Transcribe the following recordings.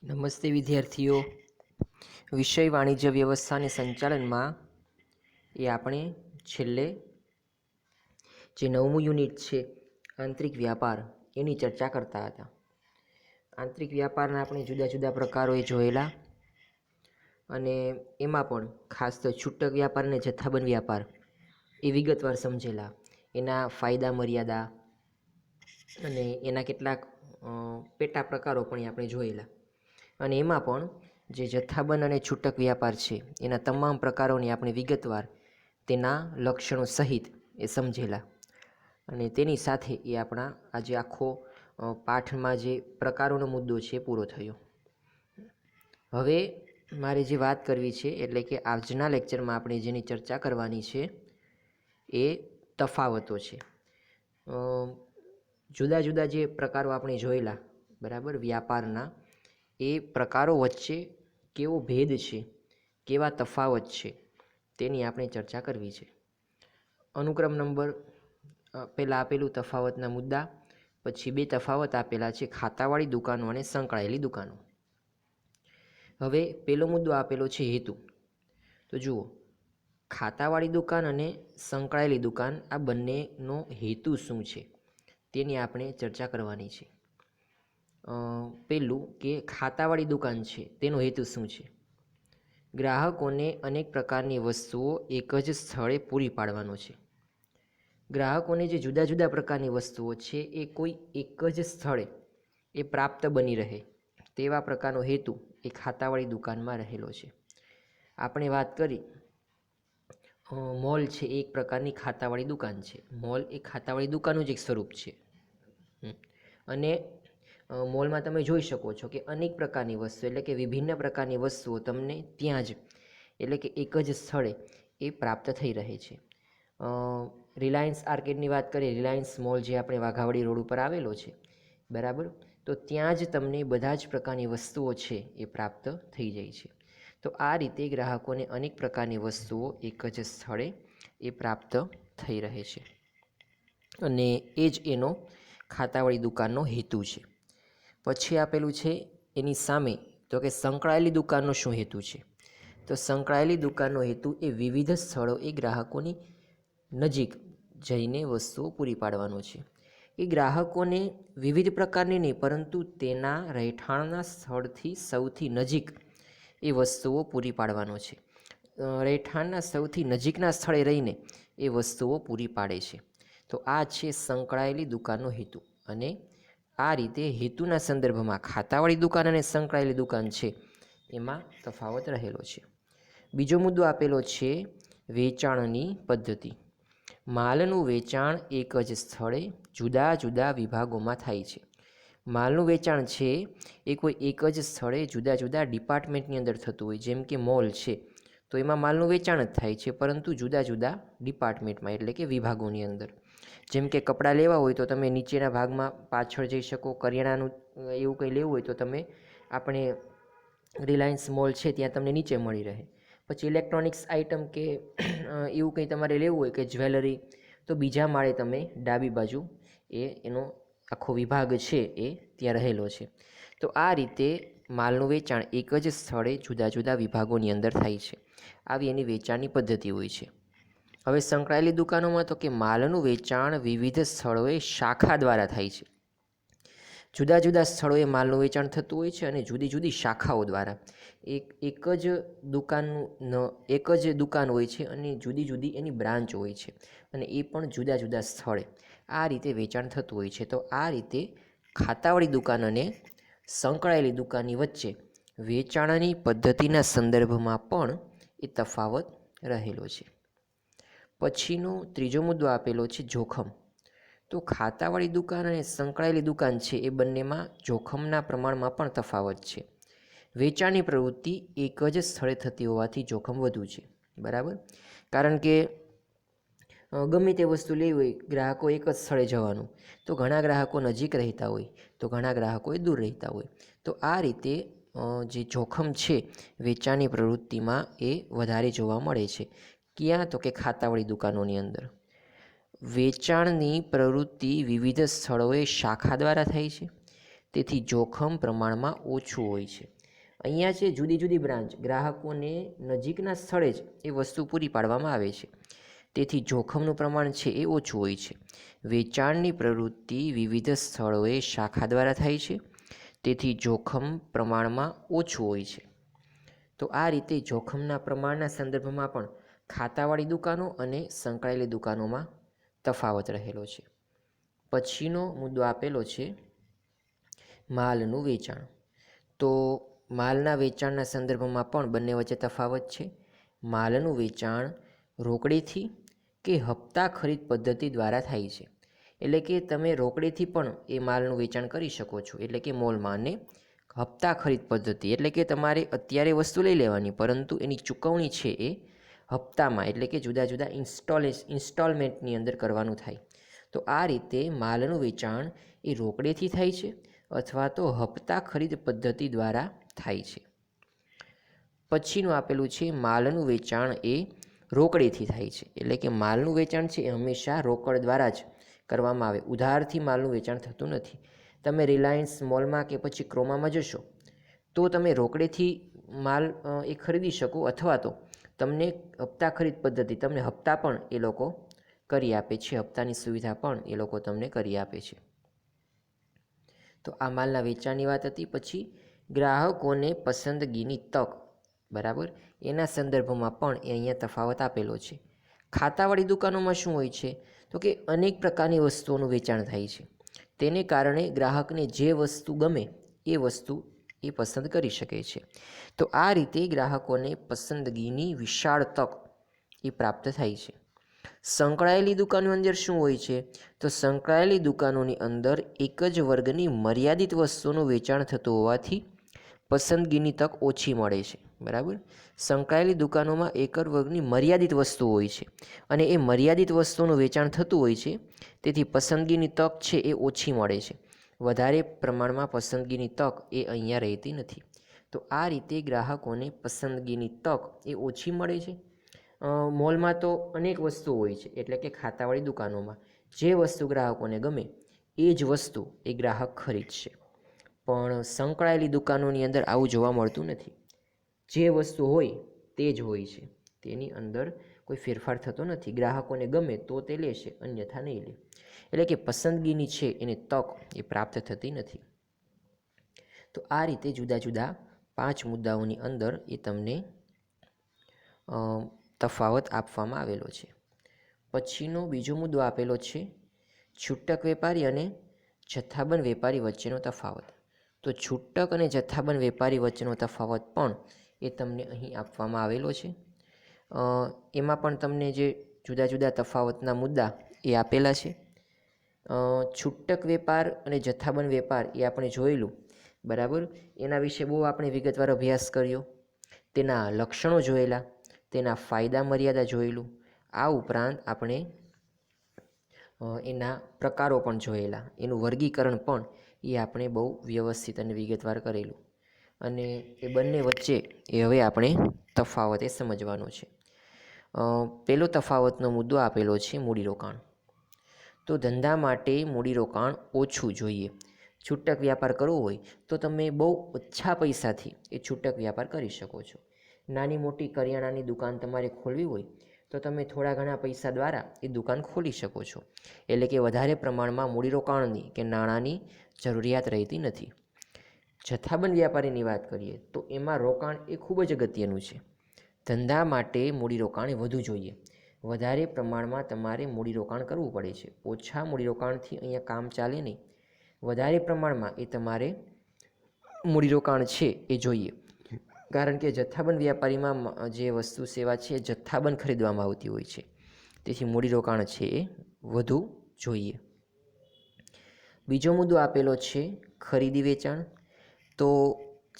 નમસ્તે વિદ્યાર્થીઓ. વિષય વાણિજ્ય વ્યવસ્થા અને સંચાલનમાં એ આપણે છેલ્લે જે 9મું યુનિટ છે આંતરિક વ્યાપાર એની ચર્ચા કરતા હતા. આંતરિક વ્યાપારના આપણે જુદા જુદા પ્રકારોએ જોયેલા અને એમાં પણ ખાસ તો છૂટક વ્યાપાર અને જથ્થાબંધ વ્યાપાર એ વિગતવાર સમજેલા. એના ફાયદા મર્યાદા અને એના કેટલાક પેટા પ્રકારો પણ આપણે જોયેલા. અને એમાં પણ જે જથ્થાબંધ અને છૂટક વ્યાપાર છે એના તમામ પ્રકારોની આપણે વિગતવાર તેના લક્ષણો સહિત એ સમજેલા. અને તેની સાથે એ આપણા આજે આખો પાઠમાં જે પ્રકારોનો મુદ્દો છે એ પૂરો થયો. હવે મારે જે વાત કરવી છે એટલે કે આજના લેક્ચરમાં આપણે જેની ચર્ચા કરવાની છે એ તફાવતો છે. જુદા જુદા જે પ્રકારો આપણે જોયેલા બરાબર વ્યાપારના, એ પ્રકારો વચ્ચે કેવો ભેદ છે, કેવા તફાવત છે તેની આપણે ચર્ચા કરવી છે. અનુક્રમ નંબર પહેલાં આપેલું તફાવતના મુદ્દા, પછી 2 તફાવત આપેલા છે ખાતાવાળી દુકાનો અને સંકળાયેલી દુકાનો. હવે પહેલો મુદ્દો આપેલો છે હેતુ. તો જુઓ, ખાતાવાળી દુકાન અને સંકળાયેલી દુકાન આ બંનેનો હેતુ શું છે તેની આપણે ચર્ચા કરવાની છે. પહેલું કે ખાતાવાળી દુકાન છે તેનો હેતુ શું છે? ગ્રાહકોને અનેક પ્રકારની વસ્તુઓ એક જ સ્થળે પૂરી પાડવાનો છે. ગ્રાહકોને જે જુદા જુદા પ્રકારની વસ્તુઓ છે એ કોઈ એક જ સ્થળે એ પ્રાપ્ત બની રહે તેવા પ્રકારનો હેતુ એ ખાતાવાળી દુકાનમાં રહેલો છે. આપણે વાત કરી મોલ છે એ એક પ્રકારની ખાતાવાળી દુકાન છે. મોલ એ ખાતાવાળી દુકાનનું જ એક સ્વરૂપ છે. અને મોલમાં તમે જોઈ શકો છો કે અનેક પ્રકારની વસ્તુ એટલે કે વિભિન્ન પ્રકારની વસ્તુઓ તમને ત્યાં જ એટલે કે એક જ સ્થળે એ પ્રાપ્ત થઈ રહે છે. રિલાયન્સ આર્કેડની વાત કરીએ, રિલાયન્સ મોલ જે આપણે વાઘાવાડી રોડ ઉપર આવેલો છે બરાબર, તો ત્યાં જ તમને બધા જ પ્રકારની વસ્તુઓ છે એ પ્રાપ્ત થઈ જાય છે. તો આ રીતે ગ્રાહકોને અનેક પ્રકારની વસ્તુઓ એક જ સ્થળે એ પ્રાપ્ત થઈ રહે છે અને એ જ એનો ખાતાવાળી દુકાનનો હેતુ છે. પછી આપેલું છે એની સામે તો કે સંકળાયેલી દુકાનનો શું હેતુ છે? તો સંકળાયેલી દુકાનનો હેતુ એ વિવિધ સ્થળો એ ગ્રાહકોની નજીક જઈને વસ્તુઓ પૂરી પાડવાનો છે. એ ગ્રાહકોને વિવિધ પ્રકારની નહીં પરંતુ તેના રહેઠાણના સ્થળથી સૌથી નજીક એ વસ્તુઓ પૂરી પાડવાનો છે. રહેઠાણના સૌથી નજીકના સ્થળે રહીને એ વસ્તુઓ પૂરી પાડે છે. તો આ છે સંકળાયેલી દુકાનનો હેતુ. અને આ રીતે હેતુના સંદર્ભમાં ખાતાવાળી દુકાન અને સંકળાયેલી દુકાન છે એમાં તફાવત રહેલો છે. બીજો મુદ્દો આપેલો છે વેચાણની પદ્ધતિ. માલનું વેચાણ એક જ સ્થળે જુદા જુદા વિભાગોમાં થાય છે. માલનું વેચાણ છે એ કોઈ એક જ સ્થળે જુદા જુદા ડિપાર્ટમેન્ટની અંદર થતું હોય. જેમ કે મોલ છે તો એમાં માલનું વેચાણ જ થાય છે પરંતુ જુદા જુદા ડિપાર્ટમેન્ટમાં એટલે કે વિભાગોની અંદર. જેમ કે કપડાં લેવા હોય તો તમે નીચેના ભાગમાં પાછળ જઈ શકો. કરિયાણાનું એવું કંઈ લેવું હોય તો તમે આપણે રિલાયન્સ મોલ છે ત્યાં તમને નીચે મળી રહે. પછી ઇલેક્ટ્રોનિક્સ આઇટમ કે એવું કંઈ તમારે લેવું હોય કે જ્વેલરી, તો બીજા માળે તમે ડાબી બાજુ એનો આખો વિભાગ છે એ ત્યાં રહેલો છે. તો આ રીતે માલનું વેચાણ એક જ સ્થળે જુદા જુદા વિભાગોની અંદર થાય છે. આવી એની વેચાણની પદ્ધતિ હોય છે. હવે સંકળાયેલી દુકાનોમાં તો કે માલનું વેચાણ વિવિધ સ્થળોએ શાખા દ્વારા થાય છે. જુદા જુદા સ્થળોએ માલનું વેચાણ થતું હોય છે અને જુદી જુદી શાખાઓ દ્વારા. એક જ દુકાન હોય છે અને જુદી જુદી એની બ્રાન્ચ હોય છે અને એ પણ જુદા જુદા સ્થળે આ રીતે વેચાણ થતું હોય છે. તો આ રીતે ખાતાવાળી દુકાન અને સંકળાયેલી દુકાનની વચ્ચે વેચાણની પદ્ધતિના સંદર્ભમાં પણ એ તફાવત રહેલો છે. પછીનો ત્રીજો મુદ્દો આપેલો છે જોખમ. તો ખાતાવાળી દુકાન અને સંકળાયેલી દુકાન છે એ બંનેમાં જોખમના પ્રમાણમાં પણ તફાવત છે. વેચાણની પ્રવૃત્તિ એક જ સ્થળે થતી હોવાથી જોખમ વધુ છે બરાબર. કારણ કે ગમે તે વસ્તુ લેવી હોય ગ્રાહકો એક જ સ્થળે જવાનું, તો ઘણા ગ્રાહકો નજીક રહેતા હોય તો ઘણા ગ્રાહકો દૂર રહેતા હોય. તો આ રીતે જે જોખમ છે વેચાણની પ્રવૃત્તિમાં એ વધારે જોવા મળે છે. ક્યાં? તો કે ખાતાવાળી દુકાનોની અંદર. વેચાણની પ્રવૃત્તિ વિવિધ સ્થળોએ શાખા દ્વારા થાય છે. તેથી જોખમ પ્રમાણમાં ઓછું હોય છે. અહીંયા છે જુદી જુદી બ્રાન્ચ, ગ્રાહકોને નજીકના સ્થળે જ એ વસ્તુ પૂરી પાડવામાં આવે છે, તેથી જોખમનું પ્રમાણ છે એ ઓછું હોય છે. વેચાણની પ્રવૃત્તિ વિવિધ સ્થળોએ શાખા દ્વારા થાય છે, તેથી જોખમ પ્રમાણમાં ઓછું હોય છે. તો આ રીતે જોખમના પ્રમાણના સંદર્ભમાં પણ ખાતાવાળી દુકાનો અને સંકળાયેલી દુકાનોમાં તફાવત રહેલો છે. પછીનો મુદ્દો આપેલો છે માલનું વેચાણ. તો માલના વેચાણના સંદર્ભમાં પણ બંને વચ્ચે તફાવત છે. માલનું વેચાણ રોકડેથી કે હપ્તા ખરીદ પદ્ધતિ દ્વારા થાય છે. એટલે કે તમે રોકડેથી પણ એ માલનું વેચાણ કરી શકો છો, એટલે કે મોલમાં. અને હપ્તા ખરીદ પદ્ધતિ એટલે કે તમારે અત્યારે વસ્તુ લઈ લેવાની, પરંતુ એની ચૂકવણી છે એ હપ્તામાં, એટલે કે જુદા જુદા ઇન્સ્ટોલમેન્ટની અંદર કરવાનું થાય. તો આ રીતે માલનું વેચાણ એ રોકડેથી થાય છે અથવા તો હપ્તા ખરીદ પદ્ધતિ દ્વારા થાય છે. પછીનું આપેલું છે માલનું વેચાણ એ રોકડેથી થાય છે. એટલે કે માલનું વેચાણ છે એ હંમેશા રોકડ દ્વારા જ કરવામાં આવે, ઉધારથી માલનું વેચાણ થતું નથી. તમે રિલાયન્સ મોલમાં કે પછી ક્રોમામાં જશો તો તમે રોકડેથી માલ એ ખરીદી શકો, અથવા તો તમને હપ્તા ખરીદ પદ્ધતિ, તમને હપ્તા પણ એ લોકો કરી આપે છે, હપ્તાની સુવિધા પણ એ લોકો તમને કરી આપે છે. તો આ માલના વેચાણની વાત હતી. પછી ગ્રાહકોને પસંદગીની તક, બરાબર, એના સંદર્ભમાં પણ એ અહીંયા તફાવત આપેલો છે. ખાતાવાળી દુકાનોમાં શું હોય છે? તો કે અનેક પ્રકારની વસ્તુઓનું વેચાણ થાય છે. તેને કારણે ગ્રાહકને જે વસ્તુ ગમે એ વસ્તુ એ પસંદ કરી શકે છે. તો આ રીતે ગ્રાહકોને પસંદગીની વિશાળ તક એ પ્રાપ્ત થાય છે. સંકળાયેલી દુકાનો અંદર શું હોય છે? તો સંકળાયેલી દુકાનોની અંદર એક જ વર્ગની મર્યાદિત વસ્તુઓનું વેચાણ થતું હોવાથી પસંદગીની તક ઓછી મળે છે. બરાબર, સંકળાયેલી દુકાનોમાં એક જ વર્ગની મર્યાદિત વસ્તુઓ હોય છે અને એ મર્યાદિત વસ્તુઓનું વેચાણ થતું હોય છે, તેથી પસંદગીની તક છે એ ઓછી મળે છે. વધારે પ્રમાણમાં પસંદગીની તક એ અહીંયા રહેતી નથી. તો આ રીતે ગ્રાહકોને પસંદગીની તક એ ઓછી મળે છે. મોલમાં તો અનેક વસ્તુઓ હોય છે, એટલે કે ખાતાવાળી દુકાનોમાં જે વસ્તુ ગ્રાહકોને ગમે એ જ વસ્તુ એ ગ્રાહક ખરીદશે. પણ સંકળાયેલી દુકાનોની અંદર આવું જોવા મળતું નથી. જે વસ્તુ હોય તે જ હોય છે, તેની અંદર કોઈ ફેરફાર થતો નથી. ગ્રાહકોને ગમે તો તે લેશે, અન્યથા નહીં લે. એટલે કે પસંદગીની છે એને તક એ પ્રાપ્ત થતી નથી. તો આ રીતે જુદા જુદા 5 મુદ્દાઓની અંદર એ તમને તફાવત આપવામાં આવેલો છે. પછીનો બીજો મુદ્દો આપેલો છે છૂટક વેપારી અને જથ્થાબંધ વેપારી વચ્ચેનો તફાવત. તો છૂટક અને જથ્થાબંધ વેપારી વચ્ચેનો તફાવત પણ એ તમને અહીં આપવામાં આવેલો છે. એમાં પણ તમને જે જુદા જુદા તફાવતના મુદ્દા એ આપેલા છે. છૂટક વેપાર અને જથ્થાબંધ વેપાર એ આપણે જોયેલું, બરાબર. એના વિશે બહુ આપણે વિગતવાર અભ્યાસ કર્યો, તેના લક્ષણો જોયેલા, તેના ફાયદા મર્યાદા જોયેલું. આ ઉપરાંત આપણે એના પ્રકારો પણ જોયેલા, એનું વર્ગીકરણ પણ એ આપણે બહુ વ્યવસ્થિત અને વિગતવાર કરેલું. અને એ બંને વચ્ચે એ હવે આપણે તફાવત એ સમજવાનો છે. પહેલો તફાવતનો મુદ્દો આપેલો છે મૂડીરોકાણ. તો ધંધા માટે મૂડીરોકાણ ઓછું જોઈએ. છૂટક વ્યાપાર કરવો હોય તો તમે બહુ ઓછા પૈસાથી એ છૂટક વ્યાપાર કરી શકો છો. નાની મોટી કરિયાણાની દુકાન તમારે ખોલવી હોય તો તમે થોડા ઘણા પૈસા દ્વારા એ દુકાન ખોલી શકો છો. એટલે કે વધારે પ્રમાણમાં મૂડીરોકાણની કે નાણાંની જરૂરિયાત રહેતી નથી. જથ્થાબંધ વ્યાપારીની વાત કરીએ તો એમાં રોકાણ એ ખૂબ જ અગત્યનું છે. ધંધા માટે મૂડીરોકાણ વધુ જોઈએ. વધારે પ્રમાણમાં તમારે મૂડીરોકાણ કરવું પડે છે. ઓછા મૂડીરોકાણથી અહીંયા કામ ચાલે નહીં. વધારે પ્રમાણમાં એ તમારે મૂડીરોકાણ છે એ જોઈએ, કારણ કે જથ્થાબંધ વ્યાપારીમાં જે વસ્તુ સેવા છે એ જથ્થાબંધ ખરીદવામાં આવતી હોય છે, તેથી મૂડીરોકાણ છે એ વધુ જોઈએ. બીજો મુદ્દો આપેલો છે ખરીદી વેચાણ. તો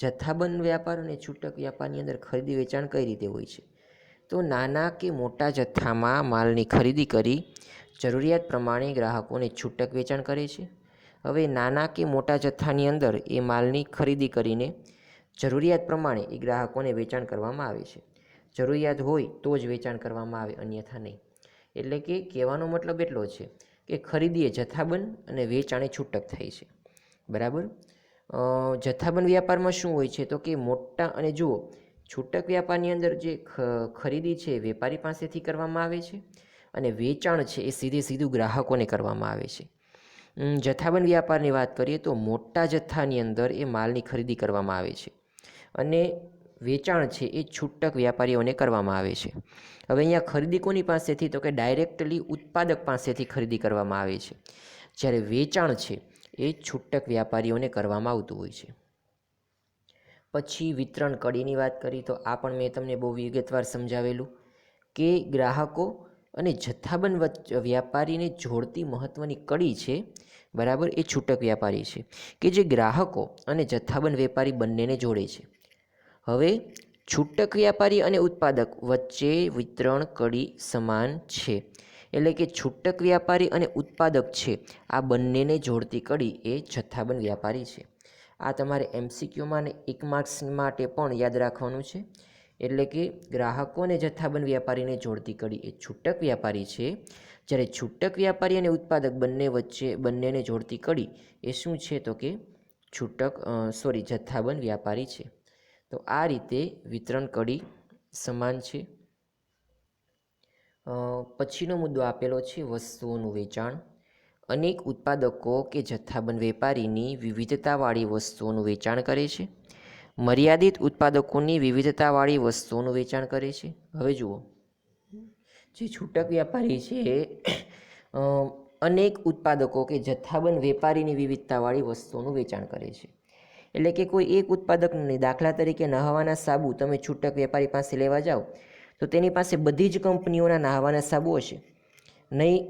જથ્થાબંધ વ્યાપાર અને છૂટક વ્યાપારની અંદર ખરીદી વેચાણ કઈ રીતે હોય છે? તો નાના કે મોટા જથ્થામાં માલની ખરીદી કરી જરૂરિયાત પ્રમાણે ગ્રાહકોને છૂટક વેચાણ કરે છે. હવે નાના કે મોટા જથ્થાની અંદર એ માલની ખરીદી કરીને જરૂરિયાત પ્રમાણે એ ગ્રાહકોને વેચાણ કરવામાં આવે છે. જરૂરિયાત હોય તો જ વેચાણ કરવામાં આવે, અન્યથા નહીં. એટલે કે કહેવાનો મતલબ એટલો છે કે ખરીદી એ જથ્થાબંધ અને વેચાણ એ છૂટક થાય છે. બરાબર. જથ્થાબંધ વ્યાપારમાં શું હોય છે તો કે મોટા અને જુઓ છૂટક વ્યાપારની અંદર જે ખરીદી છે વેપારી પાસેથી કરવામાં આવે છે અને વેચાણ છે એ સીધું ગ્રાહકોને કરવામાં આવે છે. જથ્થાબંધ વ્યાપારની વાત કરીએ તો મોટા જથ્થાની અંદર એ માલની ખરીદી કરવામાં આવે છે અને વેચાણ છે એ છૂટક વ્યાપારીઓને કરવામાં આવે છે. હવે અહીંયા ખરીદી કોની પાસેથી તો કે ડાયરેક્ટલી ઉત્પાદક પાસેથી ખરીદી કરવામાં આવે છે, જ્યારે વેચાણ છે એ છૂટક વ્યાપારીઓને કરવામાં આવતું હોય છે. પછી વિતરણ કડીની વાત કરી તો આ પણ મેં તમને બહુ વિગતવાર સમજાવેલું કે ગ્રાહકો અને જથ્થાબંધ વ્યાપારીને જોડતી મહત્ત્વની કડી છે, બરાબર, એ છૂટક વ્યાપારી છે કે જે ગ્રાહકો અને જથ્થાબંધ વેપારી બંનેને જોડે છે. હવે છૂટક વ્યાપારી અને ઉત્પાદક વચ્ચે વિતરણ કડી સમાન છે, એટલે કે છૂટક વ્યાપારી અને ઉત્પાદક છે આ બંનેને જોડતી કડી એ જથ્થાબંધ વ્યાપારી છે. આ તમારે MCQમાં અને 1 માર્ક્સ માટે પણ યાદ રાખવાનું છે. એટલે કે ગ્રાહકો અને જથ્થાબંધ વ્યાપારીને જોડતી કડી એ છૂટક વ્યાપારી છે, જ્યારે છૂટક વ્યાપારી અને ઉત્પાદક બંનેને જોડતી કડી એ શું છે તો કે જથ્થાબંધ વ્યાપારી છે. તો આ રીતે વિતરણ કડી સમાન છે. પછીનો મુદ્દો આપેલો છે વસ્તુઓનું વેચાણ. અનેક ઉત્પાદકો કે જથ્થાબંધ વેપારીની વિવિધતાવાળી વસ્તુઓનું વેચાણ કરે છે. મર્યાદિત ઉત્પાદકોની વિવિધતાવાળી વસ્તુઓનું વેચાણ કરે છે. હવે જુઓ, જે છૂટક વ્યાપારી છે અનેક ઉત્પાદકો કે જથ્થાબંધ વેપારીની વિવિધતાવાળી વસ્તુઓનું વેચાણ કરે છે. એટલે કે કોઈ એક ઉત્પાદકને, દાખલા તરીકે નહાવાના સાબુ તમે છૂટક વેપારી પાસે લેવા જાઓ તો તેની પાસે બધી જ કંપનીઓના નહાવાના સાબુ હશે, નહીં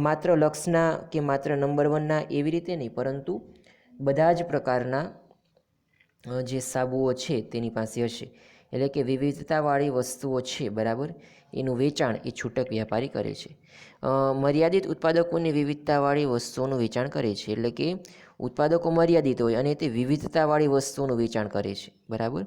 માત્ર લક્સના કે માત્ર નંબર 1ના એવી રીતે નહીં, પરંતુ બધા જ પ્રકારના જે સાબુઓ છે તેની પાસે હશે. એટલે કે વિવિધતાવાળી વસ્તુઓ છે, બરાબર, એનું વેચાણ એ છૂટક વ્યાપારી કરે છે. મર્યાદિત ઉત્પાદકોની વિવિધતાવાળી વસ્તુઓનું વેચાણ કરે છે, એટલે કે ઉત્પાદકો મર્યાદિત હોય અને તે વિવિધતાવાળી વસ્તુઓનું વેચાણ કરે છે, બરાબર.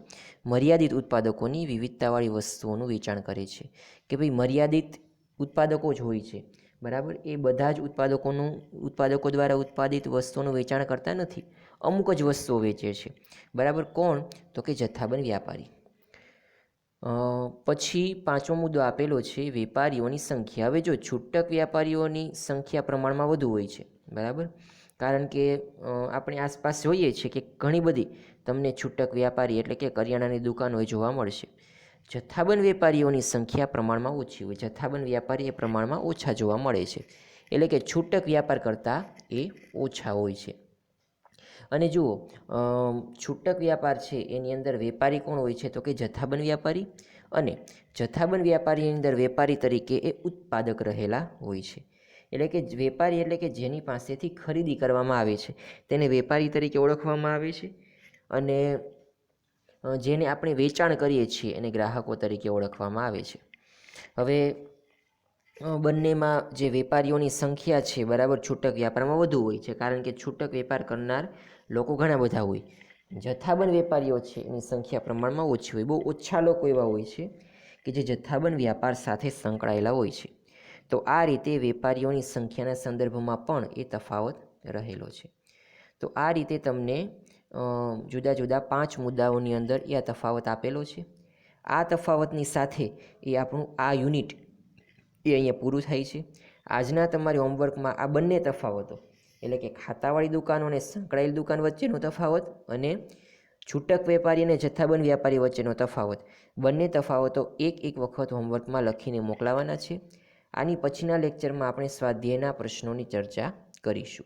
મર્યાદિત ઉત્પાદકોની વિવિધતાવાળી વસ્તુઓનું વેચાણ કરે છે કે ભાઈ મર્યાદિત ઉત્પાદકો જ હોય છે, બરાબર. એ બધા જ ઉત્પાદકો દ્વારા ઉત્પાદિત વસ્તુઓનું વેચાણ કરતા નથી, અમુક જ વસ્તુઓ વેચે છે, બરાબર. કોણ તો કે જથ્થાબંધ વ્યાપારી. પછી 5મો મુદ્દો આપેલો છે વેપારીઓની સંખ્યા. હવે જો છૂટક વ્યાપારીઓની સંખ્યા પ્રમાણમાં વધુ હોય છે, બરાબર, કારણ કે આપણે આસપાસ જોઈએ છીએ કે ઘણી બધી તમને છૂટક વ્યાપારી એટલે કે કરિયાણાની દુકાનો જોવા મળશે. જથ્થાબંધ વેપારીઓની સંખ્યા પ્રમાણમાં ઓછી હોય, જથ્થાબંધ વ્યાપારી એ પ્રમાણમાં ઓછા જોવા મળે છે, એટલે કે છૂટક વ્યાપાર કરતાં એ ઓછા હોય છે. અને જુઓ, છૂટક વ્યાપાર છે એની અંદર વેપારી કોણ હોય છે તો કે જથ્થાબંધ વ્યાપારી, અને જથ્થાબંધ વ્યાપારીની અંદર વેપારી તરીકે એ ઉત્પાદક રહેલા હોય છે. એટલે કે વેપારી એટલે કે જેની પાસેથી ખરીદી કરવામાં આવે છે તેને વેપારી તરીકે ઓળખવામાં આવે છે, અને જેને આપણે વેચાણ કરીએ છીએ એને ગ્રાહકો તરીકે ઓળખવામાં આવે છે. હવે બંનેમાં જે વેપારીઓની સંખ્યા છે, બરાબર, છૂટક વ્યાપારમાં વધુ હોય છે, કારણ કે છૂટક વેપાર કરનાર લોકો ઘણા બધા હોય. જથ્થાબંધ વેપારીઓ છે એની સંખ્યા પ્રમાણમાં ઓછી હોય, બહુ ઓછા લોકો એવા હોય છે કે જે જથ્થાબંધ વ્યાપાર સાથે સંકળાયેલા હોય છે. તો આ રીતે વેપારીઓની સંખ્યાના સંદર્ભમાં પણ એ તફાવત રહેલો છે. તો આ રીતે તમને જુદા જુદા 5 મુદ્દાઓની અંદર એ આ તફાવત આપેલો છે. આ તફાવતની સાથે એ આપણું આ યુનિટ એ અહીંયા પૂરું થાય છે. આજના તમારી હોમવર્કમાં આ બંને તફાવતો, એટલે કે ખાતાવાળી દુકાનો અને સંકળાયેલ દુકાન વચ્ચેનો તફાવત અને છૂટક વેપારી અને જથ્થાબંધ વ્યાપારી વચ્ચેનો તફાવત, બંને તફાવતો એક વખત હોમવર્કમાં લખીને મોકલાવાના છે. આની પછીના લેક્ચરમાં આપણે સ્વાધ્યાયના પ્રશ્નોની ચર્ચા કરીશું.